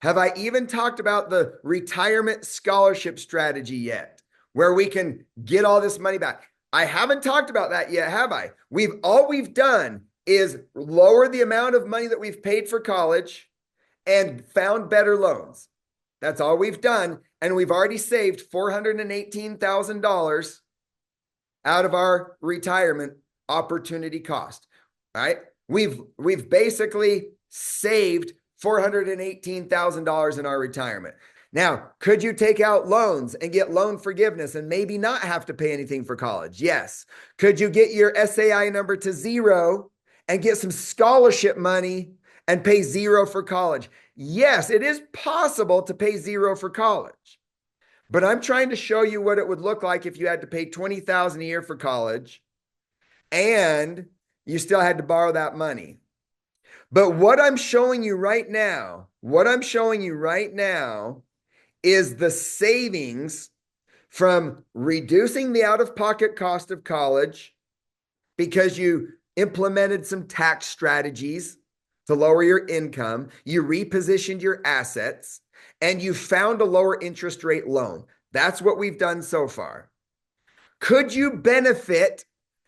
Have I even talked about the retirement scholarship strategy yet, where we can get all this money back? I haven't talked about that yet, have I? All we've done is lower the amount of money that we've paid for college and found better loans. That's all we've done. And we've already saved $418,000 out of our retirement opportunity cost. Right? We've basically saved $418,000 in our retirement. Now, could you take out loans and get loan forgiveness and maybe not have to pay anything for college? Yes. Could you get your SAI number to 0 and get some scholarship money and pay 0 for college? Yes, it is possible to pay 0 for college. But I'm trying to show you what it would look like if you had to pay $20,000 a year for college and you still had to borrow that money. But what I'm showing you right now is the savings from reducing the out-of-pocket cost of college because you implemented some tax strategies to lower your income, you repositioned your assets, and you found a lower interest rate loan. That's what we've done so far. Could you benefit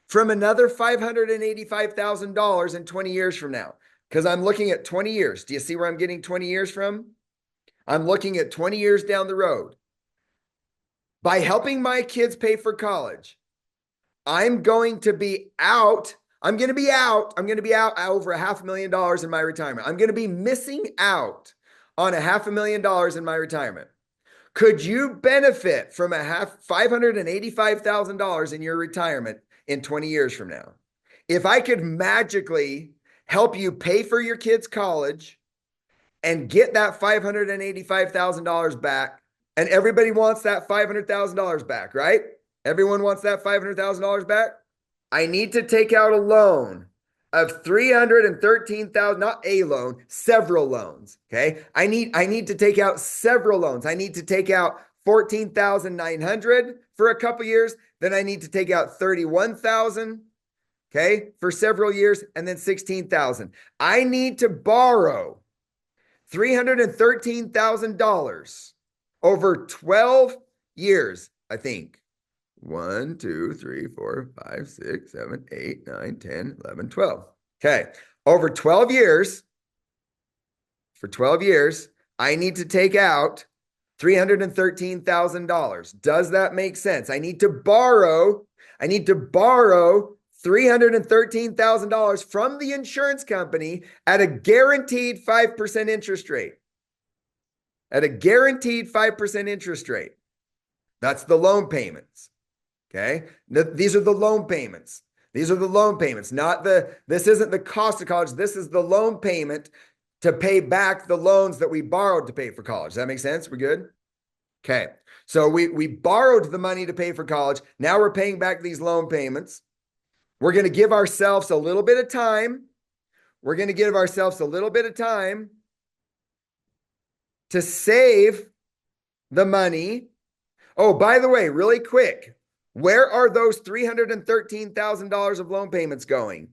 from another $585,000 in 20 years from now? Because I'm looking at 20 years. Do you see where I'm getting 20 years from? I'm looking at 20 years down the road. By helping my kids pay for college, I'm going to be out over $500,000 in my retirement. I'm going to be missing out on $500,000 in my retirement. Could you benefit from $585,000 in your retirement in 20 years from now? If I could magically help you pay for your kids' college and get that $585,000 back, and everybody wants that $500,000 back, right? Everyone wants that $500,000 back. I need to take out a loan of $313,000, not a loan, several loans. Okay. I need to take out several loans. I need to take out $14,900 for a couple years. Then I need to take out $31,000. Okay. For several years, and then $16,000. I need to borrow $313,000 over 12 years, I think. 1, 2, 3, 4, 5, 6, 7, 8, 9, 10, 11, 12. Okay. Over 12 years, for 12 years, I need to take out $313,000. Does that make sense? I need to borrow $313,000 from the insurance company at a guaranteed 5% interest rate. At a guaranteed 5% interest rate. That's the loan payments. Okay. These are the loan payments. This isn't the cost of college. This is the loan payment to pay back the loans that we borrowed to pay for college. Does that make sense? We good? Okay. So we borrowed the money to pay for college. Now we're paying back these loan payments. We're going to give ourselves a little bit of time. To save the money. Oh, by the way, really quick, where are those $313,000 of loan payments going?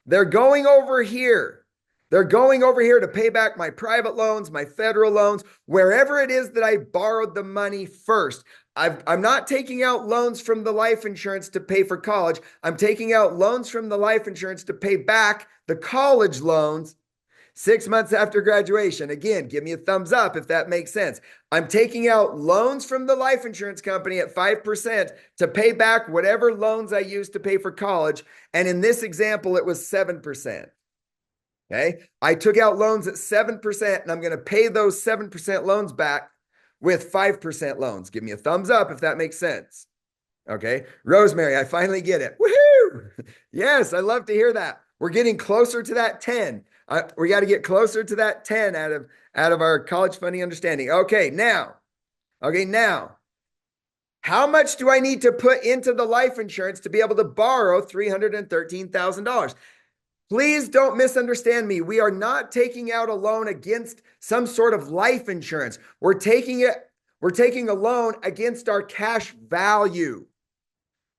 They're going over here. They're going over here to pay back my private loans, my federal loans, wherever it is that I borrowed the money first. I'm not taking out loans from the life insurance to pay for college. I'm taking out loans from the life insurance to pay back the college loans 6 months after graduation. Again, give me a thumbs up if that makes sense. I'm taking out loans from the life insurance company at 5% to pay back whatever loans I used to pay for college. And in this example, it was 7%. Okay. I took out loans at 7% and I'm going to pay those 7% loans back with 5% loans. Give me a thumbs up if that makes sense. Okay. Rosemary, I finally get it. Woohoo! Yes, I love to hear that. We're getting closer to that 10. We got to get closer to that 10 out of our college funding understanding. Okay, now, how much do I need to put into the life insurance to be able to borrow $313,000? Please don't misunderstand me. We are not taking out a loan against some sort of life insurance. We're taking a loan against our cash value.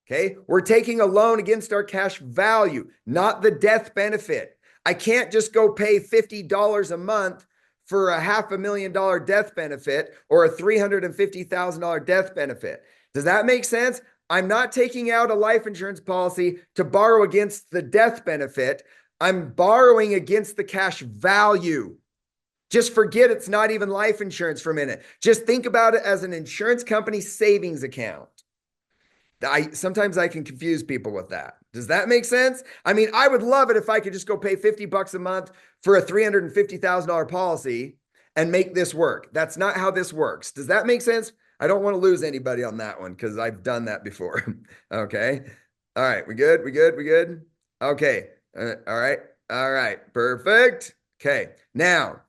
Okay? We're taking a loan against our cash value, not the death benefit. I can't just go pay $50 a month for a $500,000 death benefit or a $350,000 death benefit. Does that make sense? I'm not taking out a life insurance policy to borrow against the death benefit. I'm borrowing against the cash value. Just forget it's not even life insurance for a minute. Just think about it as an insurance company savings account. Sometimes I can confuse people with that. Does that make sense? I mean, I would love it if I could just go pay $50 a month for a $350,000 policy and make this work. That's not how this works. Does that make sense? I don't want to lose anybody on that one because I've done that before. Okay. All right. We good? We good? We good? Okay. All right. All right. Perfect. Okay. Now,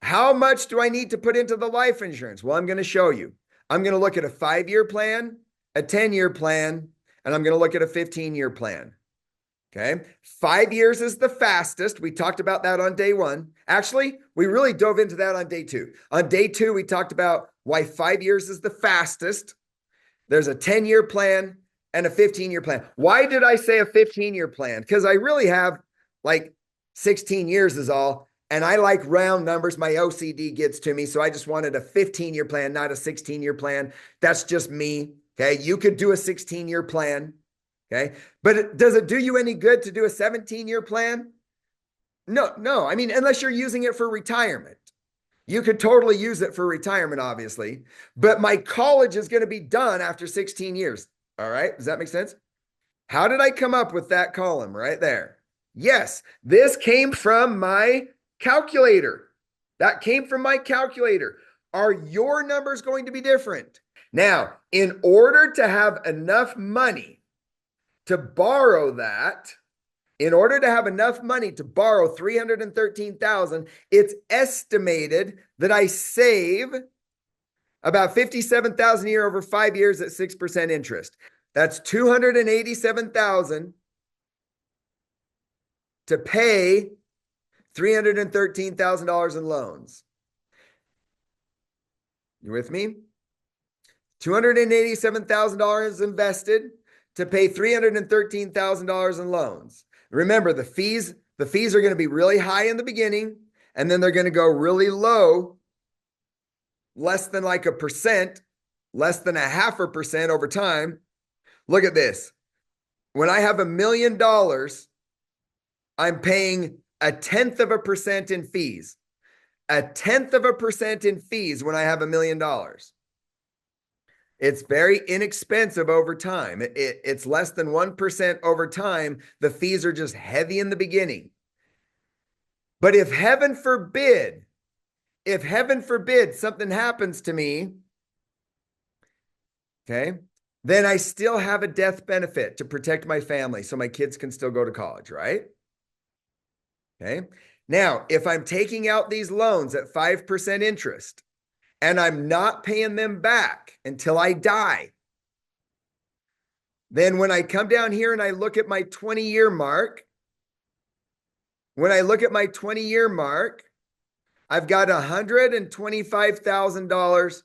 how much do I need to put into the life insurance? Well, I'm going to show you. I'm going to look at a 5-year plan, a 10-year plan, and I'm going to look at a 15-year plan. Okay. 5 years is the fastest. We talked about that on day 1. Actually, we really dove into that on day 2. On day 2, we talked about why 5 years is the fastest. There's a 10-year plan and a 15-year plan. Why did I say a 15-year plan? Because I really have like 16 years is all. And I like round numbers. My OCD gets to me. So I just wanted a 15-year plan, not a 16-year plan. That's just me. Okay. You could do a 16-year plan. Okay. But does it do you any good to do a 17-year plan? No. I mean, unless you're using it for retirement. You could totally use it for retirement, obviously. But my college is going to be done after 16 years. All right. Does that make sense? How did I come up with that column right there? Yes, this came from my calculator. That came from my calculator. Are your numbers going to be different? Now, in order to have enough money to borrow that, in order to have enough money to borrow $313,000, it's estimated that I save about $57,000 a year over 5 years at 6% interest. That's $287,000 to pay $313,000 in loans. You with me? $287,000 invested to pay $313,000 in loans. Remember, the fees are going to be really high in the beginning, and then they're going to go really low, less than like 1%, less than 0.5% over time. Look at this. When I have $1 million, I'm paying 0.1% in fees. 0.1% in fees when I have $1 million. It's very inexpensive over time. It's less than 1% over time. The fees are just heavy in the beginning. But if heaven forbid something happens to me, okay, then I still have a death benefit to protect my family so my kids can still go to college, right? Okay. Now, if I'm taking out these loans at 5% interest and I'm not paying them back until I die, then when I come down here and I look at my 20-year mark, I've got $125,000,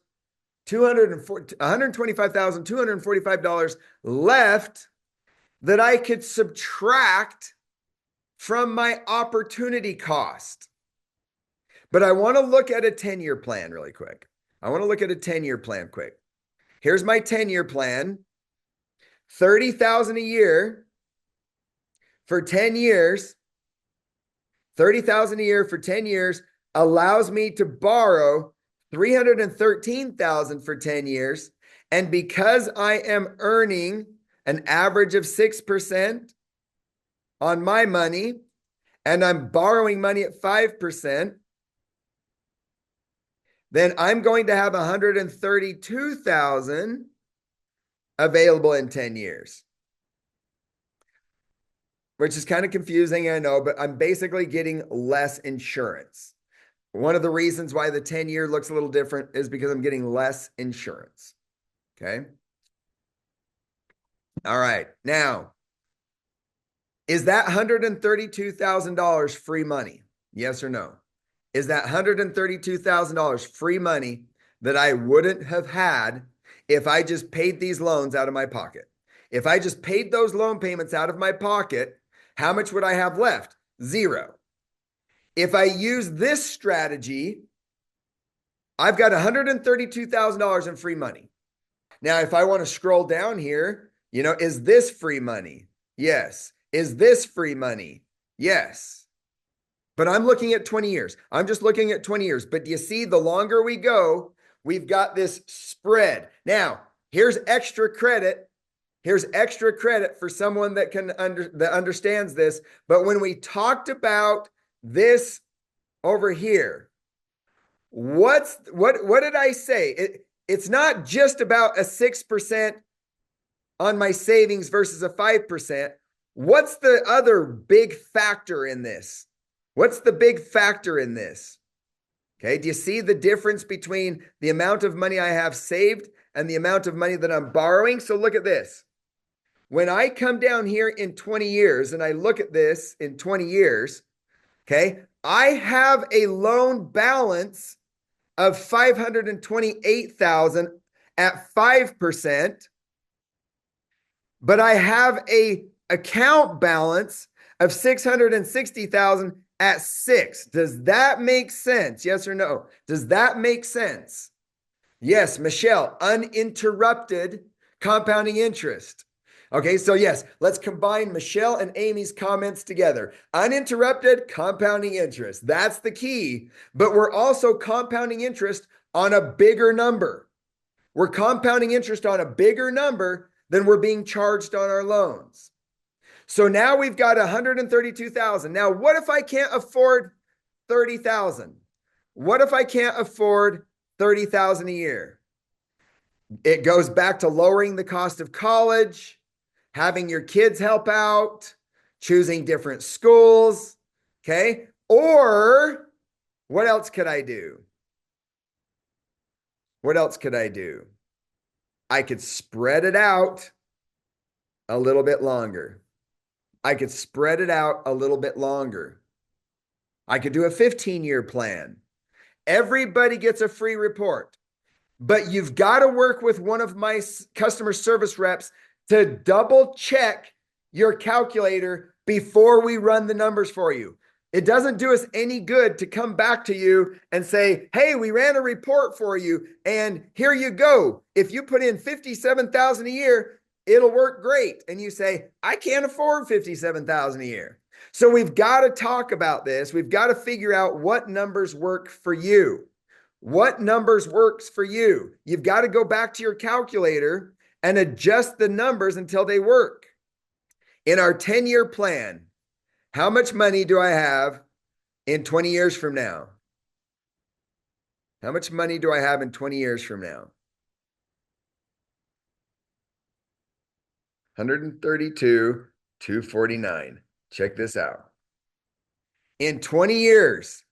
$125,245 left that I could subtract from my opportunity cost. But I want to look at a 10-year plan really quick. Here's my 10-year plan. $30,000 a year for 10 years. $30,000 a year for 10 years allows me to borrow $313,000 for 10 years. And because I am earning an average of 6% on my money, and I'm borrowing money at 5%, then I'm going to have $132,000 available in 10 years. Which is kind of confusing, I know, but I'm basically getting less insurance. One of the reasons why the 10-year looks a little different is because I'm getting less insurance. Okay. All right. Now, is that $132,000 free money? Yes or no? Is that $132,000 free money that I wouldn't have had if I just paid these loans out of my pocket? If I just paid those loan payments out of my pocket, how much would I have left? 0. If I use this strategy, I've got $132,000 in free money. Now, if I want to scroll down here, is this free money? Yes. Is this free money? Yes. But I'm looking at 20 years. I'm just looking at 20 years. But do you see, the longer we go, we've got this spread. Now, here's extra credit. Here's extra credit for someone that that understands this. But when we talked about this over here, what did I say? It's not just about a 6% on my savings versus a 5%. What's the other big factor in this? What's the big factor in this? Okay, do you see the difference between the amount of money I have saved and the amount of money that I'm borrowing? So look at this. When I come down here in 20 years and I look at this in 20 years, okay, I have a loan balance of 528,000 at 5%, but I have a account balance of 660,000 at 6. Does that make sense? Yes or no? Does that make sense? Yes, Michelle, uninterrupted compounding interest. Okay, so yes, let's combine Michelle and Amy's comments together. Uninterrupted compounding interest. That's the key. But we're also compounding interest on a bigger number. We're compounding interest on a bigger number than we're being charged on our loans. So now we've got 132,000. Now, what if I can't afford 30,000? What if I can't afford 30,000 a year? It goes back to lowering the cost of college, having your kids help out, choosing different schools, okay? Or what else could I do? What else could I do? I could spread it out a little bit longer. I could spread it out a little bit longer. I could do a 15-year plan. Everybody gets a free report, but you've got to work with one of my customer service reps to double check your calculator before we run the numbers for you. It doesn't do us any good to come back to you and say, hey, we ran a report for you and here you go. If you put in 57,000 a year, it'll work great. And you say, I can't afford 57,000 a year. So we've got to talk about this. We've got to figure out what numbers work for you. What numbers works for you? You've got to go back to your calculator and adjust the numbers until they work. In our 10-year plan, how much money do I have in 20 years from now? How much money do I have in 20 years from now? 132,249. Check this out. In 20 years,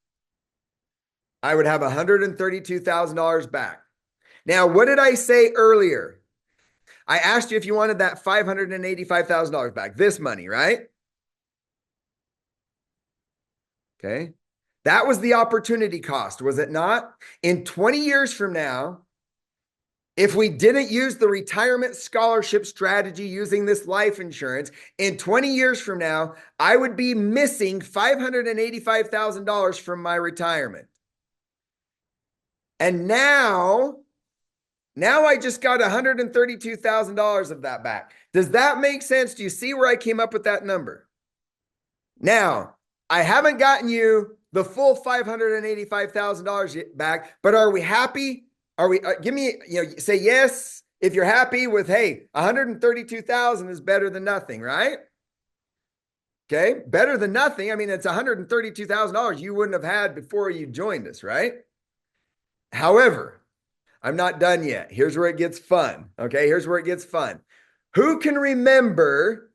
I would have $132,000 back. Now, what did I say earlier? I asked you if you wanted that $585,000 back, this money, right? Okay. That was the opportunity cost, was it not? In 20 years from now, if we didn't use the retirement scholarship strategy using this life insurance, in 20 years from now, I would be missing $585,000 from my retirement. And now I just got $132,000 of that back. Does that make sense? Do you see where I came up with that number? Now, I haven't gotten you the full $585,000 back, but are we happy? Are we, give me, say yes if you're happy with, hey, 132,000 is better than nothing, right? Okay, better than nothing. I mean, it's $132,000 you wouldn't have had before you joined us, right? However, I'm not done yet. Here's where it gets fun. Okay, here's where it gets fun. Who can remember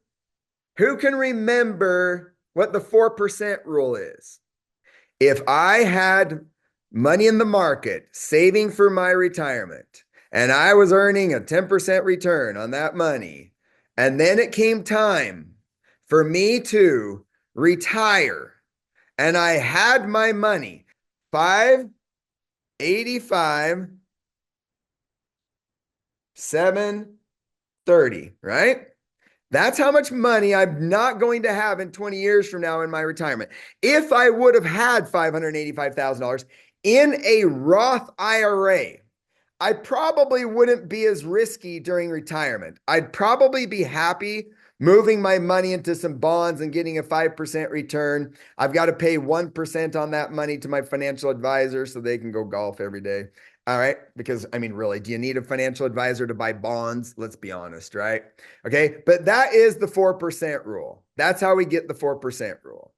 what the 4% rule is? If I had money in the market saving for my retirement and I was earning a 10% return on that money, and then it came time for me to retire and I had my money, 585, 730, right? That's how much money I'm not going to have in 20 years from now in my retirement. If I would have had $585,000 in a Roth IRA, I probably wouldn't be as risky during retirement. I'd probably be happy moving my money into some bonds and getting a 5% return. I've got to pay 1% on that money to my financial advisor so they can go golf every day. All right. Because I mean, really, do you need a financial advisor to buy bonds? Let's be honest, right? Okay. But that is the 4% rule. That's how we get the 4% rule.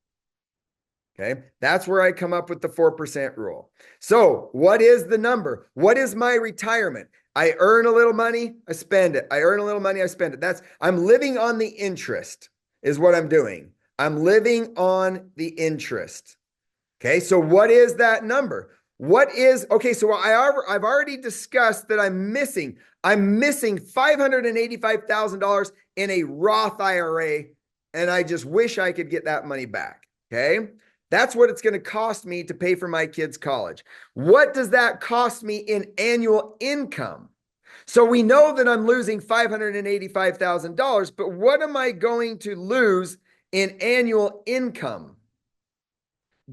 Okay. That's where I come up with the 4% rule. So what is the number? What is my retirement? I earn a little money, I spend it. I earn a little money, I spend it. I'm living on the interest is what I'm doing. I'm living on the interest. Okay. So what is that number? Okay. So I've already discussed that I'm missing $585,000 in a Roth IRA. And I just wish I could get that money back. Okay. That's what it's going to cost me to pay for my kids' college. What does that cost me in annual income? So we know that I'm losing $585,000, but what am I going to lose in annual income?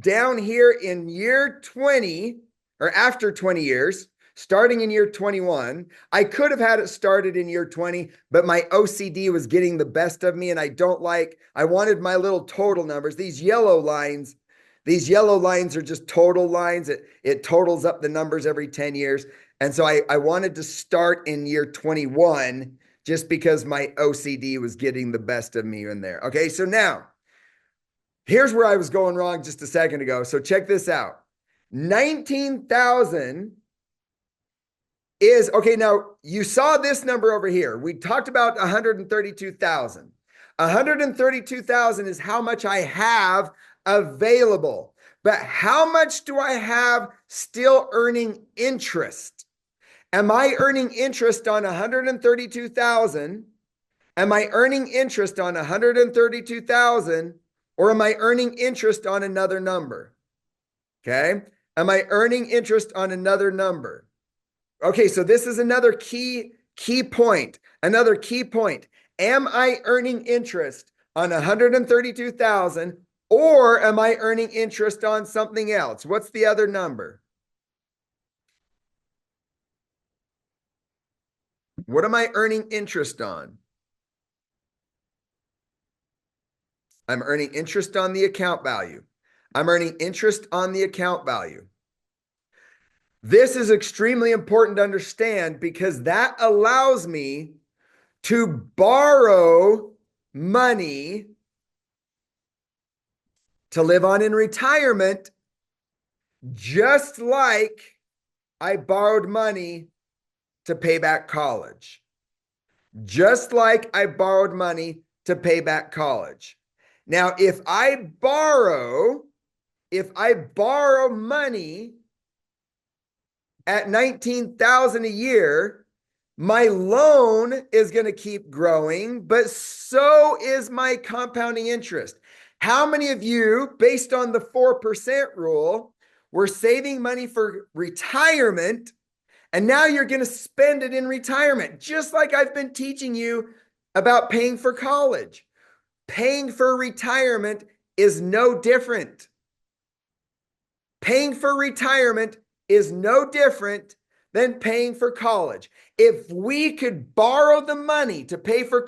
Down here in year 20 or after 20 years, starting in year 21, I could have had it started in year 20, but my OCD was getting the best of me and I wanted my little total numbers. These yellow lines are just total lines. It totals up the numbers every 10 years. And so I wanted to start in year 21 just because my OCD was getting the best of me in there. Okay, so now here's where I was going wrong just a second ago. So check this out. 19,000 is, okay, now you saw this number over here. We talked about 132,000. 132,000 is how much I have available. But how much do I have still earning interest? Am I earning interest on 132,000? Am I earning interest on 132,000? Or am I earning interest on another number? Okay. Am I earning interest on another number? Okay. So this is another key point. Another key point. Am I earning interest on 132,000 or am I earning interest on something else? What's the other number? What am I earning interest on? I'm earning interest on the account value. I'm earning interest on the account value. This is extremely important to understand because that allows me to borrow money to live on in retirement, just like I borrowed money to pay back college. Just like I borrowed money to pay back college. Now, if I borrow money at 19,000 a year, my loan is going to keep growing, but so is my compounding interest. How many of you, based on the 4% rule, were saving money for retirement, and now you're going to spend it in retirement, just like I've been teaching you about paying for college? Paying for retirement is no different. Paying for retirement is no different than paying for college. If we could borrow the money to pay for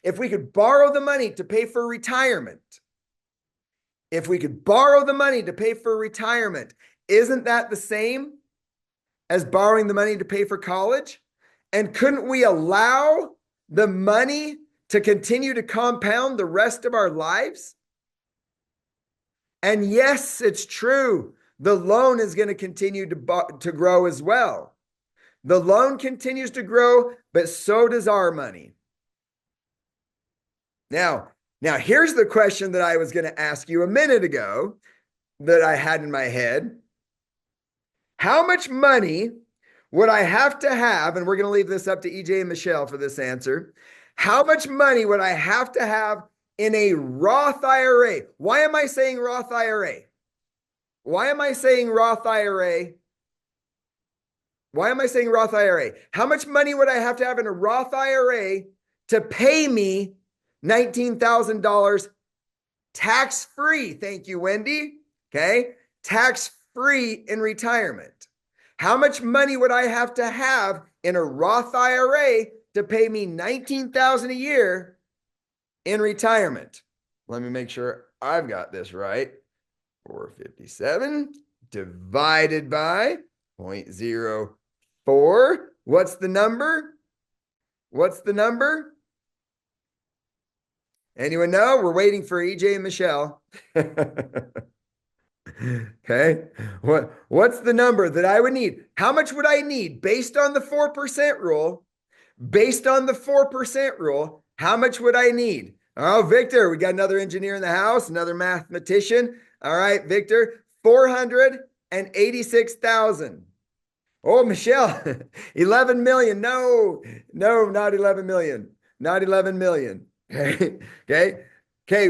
if we could borrow the money to pay for retirement, isn't that the same as borrowing the money to pay for college? And couldn't we allow the money to continue to compound the rest of our lives? And yes, it's true. The loan is going to continue to grow as well. The loan continues to grow, but so does our money. Now here's the question that I was going to ask you a minute ago that I had in my head. How much money would I have to have, and we're going to leave this up to EJ and Michelle for this answer. How much money would I have to have in a Roth IRA? Why am I saying Roth IRA? Why am I saying Roth IRA? Why am I saying Roth IRA? How much money would I have to have in a Roth IRA to pay me $19,000 tax-free. Thank you, Wendy. Okay. Tax-free in retirement. How much money would I have in a Roth IRA to pay me $19,000 a year in retirement? Let me make sure I've got this right. 457 divided by 0.04. What's the number? What's the number? Anyone know? We're waiting for EJ and Michelle. Okay. What's the number that I would need? How much would I need based on the 4% rule? Based on the 4% rule, how much would I need? Oh, Victor, we got another engineer in the house, another mathematician. All right, Victor, 486,000. Oh, Michelle, 11 million. No, not 11 million. Not 11 million. Okay. Okay.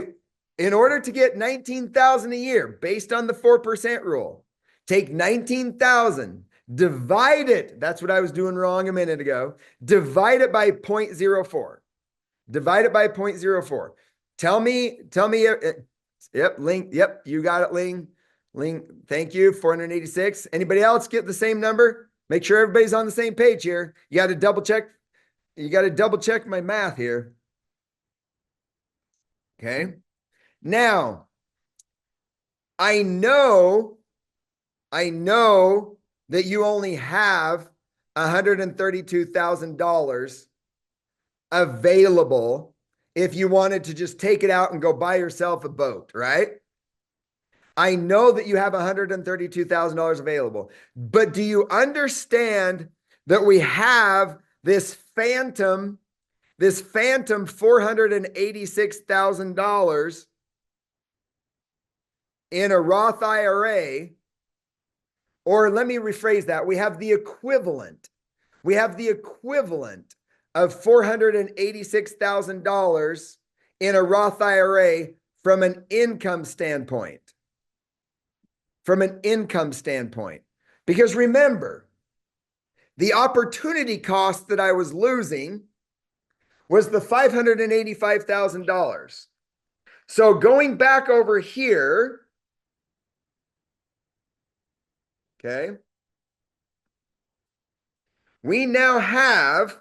In order to get 19,000 a year based on the 4% rule, take 19,000, divide it. That's what I was doing wrong a minute ago. Divide it by 0.04. Divide it by 0.04. Tell me, yep, Ling, yep, you got it, Ling. Ling, thank you, 486. Anybody else get the same number? Make sure everybody's on the same page here. You got to double check. You got to double check my math here. Okay. Now, I know that you only have $132,000 available if you wanted to just take it out and go buy yourself a boat, right? I know that you have $132,000 available, but do you understand that we have this phantom $486,000 in a Roth IRA? Or let me rephrase that. We have the equivalent. We have the equivalent of $486,000 in a Roth IRA from an income standpoint. From an income standpoint. Because remember, the opportunity cost that I was losing was the $585,000. So going back over here, okay, we now have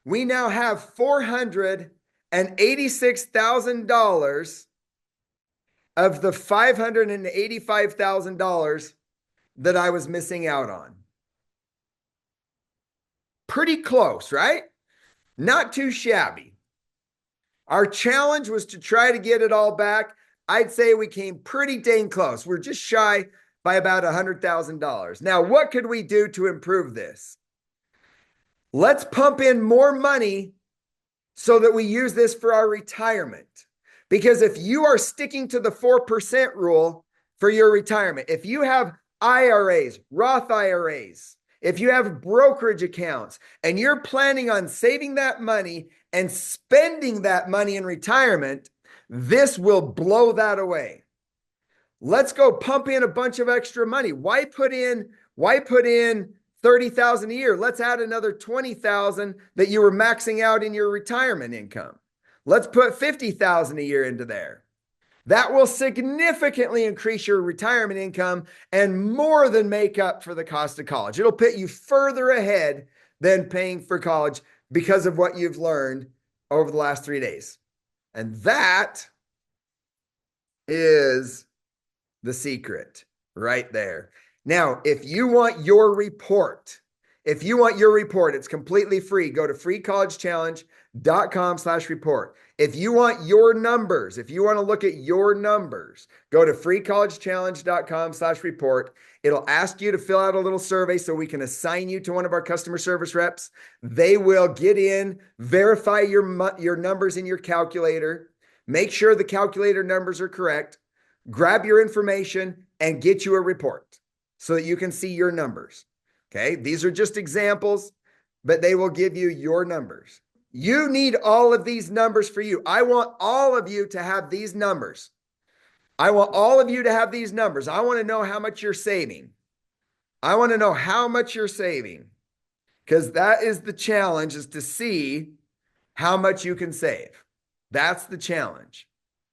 $486,000 of the $585,000 that I was missing out on. Pretty close, right? Not too shabby. Our challenge was to try to get it all back. I'd say we came pretty dang close. We're just shy by about $100,000. Now, what could we do to improve this? Let's pump in more money so that we use this for our retirement. Because if you are sticking to the 4% rule for your retirement, if you have IRAs, Roth IRAs, if you have brokerage accounts, and you're planning on saving that money and spending that money in retirement, this will blow that away. Let's go pump in a bunch of extra money. Why put in $30,000 a year? Let's add another $20,000 that you were maxing out in your retirement income. Let's put $50,000 a year into there. That will significantly increase your retirement income and more than make up for the cost of college. It'll put you further ahead than paying for college because of what you've learned over the last 3 days. And that is the secret right there. Now, if you want your report, it's completely free. Go to freecollegechallenge.com/report. If you want your numbers, if you want to look at your numbers, go to freecollegechallenge.com/report. It'll ask you to fill out a little survey so we can assign you to one of our customer service reps. They will get in, verify your numbers in your calculator, make sure the calculator numbers are correct, grab your information, and get you a report so that you can see your numbers. Okay, these are just examples, but they will give you your numbers. You need all of these numbers for you. I want all of you to have these numbers. I want all of you to have these numbers. I want to know how much you're saving. I want to know how much you're saving, because that is the challenge, is to see how much you can save. That's the challenge.